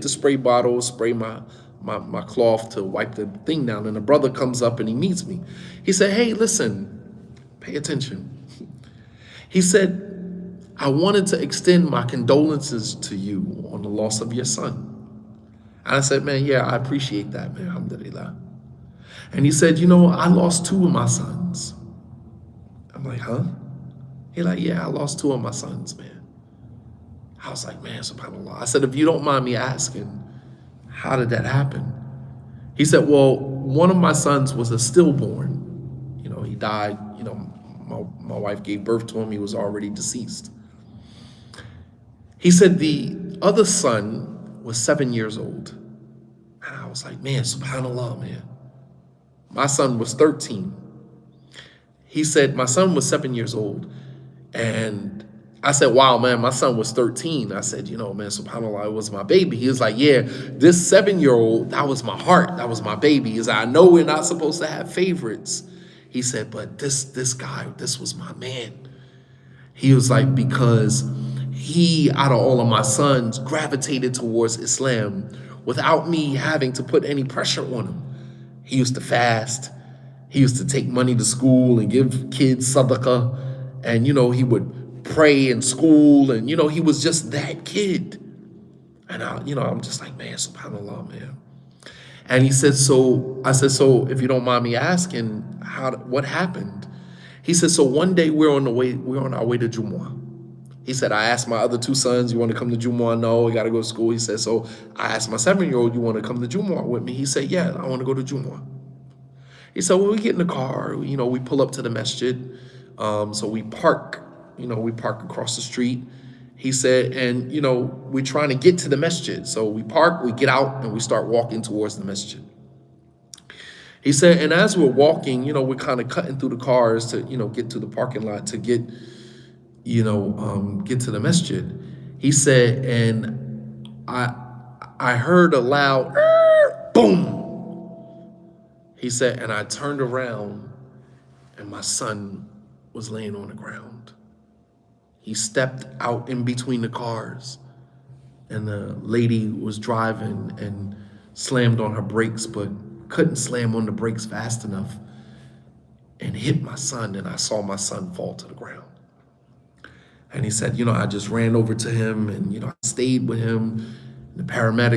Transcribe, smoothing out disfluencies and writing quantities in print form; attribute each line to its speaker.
Speaker 1: the spray bottle, spray my cloth to wipe the thing down. And the brother comes up and he meets me. He said, hey, listen, pay attention. He said, I wanted to extend my condolences to you on the loss of your son. And I said, man, yeah, I appreciate that, man, alhamdulillah. And he said, I lost two of my sons. I'm like, huh? He like, yeah, I lost two of my sons, man. I was like, man, subhanAllah. I said, if you don't mind me asking, how did that happen? He said, well, one of my sons was a stillborn. He died, my wife gave birth to him. He was already deceased. He said the other son was 7 years old. And I was like, man, subhanAllah, man. My son was 13. He said, my son was 7 years old. And I said, wow, man, my son was 13. I said, man, subhanAllah, it was my baby. He was like, yeah, this 7-year-old, that was my heart. That was my baby. He said, I know we're not supposed to have favorites. He said, but this guy, this was my man. He was like, because he, out of all of my sons, gravitated towards Islam without me having to put any pressure on him. He used to fast. He used to take money to school and give kids sadaqah. And, he would pray in school. And, he was just that kid. And, I'm just like, man, subhanAllah, man. And he said, I said, so if you don't mind me asking, what happened? He said, so one day we're on our way to Jumu'ah. He said, I asked my other two sons, you want to come to Jumu'ah? No, we got to go to school. He said, so I asked my 7-year-old, you want to come to Jumu'ah with me? He said, yeah, I want to go to Jumu'ah. He said, when we get in the car, we pull up to the masjid. So we park across the street. He said, and, we're trying to get to the masjid. So we park, we get out, and we start walking towards the masjid. He said, and as we're walking, we're kind of cutting through the cars to, get to the parking lot to get to the masjid. He said, and I heard a loud boom. He said, and I turned around and my son was laying on the ground. He stepped out in between the cars and the lady was driving and slammed on her brakes, but couldn't slam on the brakes fast enough and hit my son. And I saw my son fall to the ground. And he said, I just ran over to him and, I stayed with him. The paramedic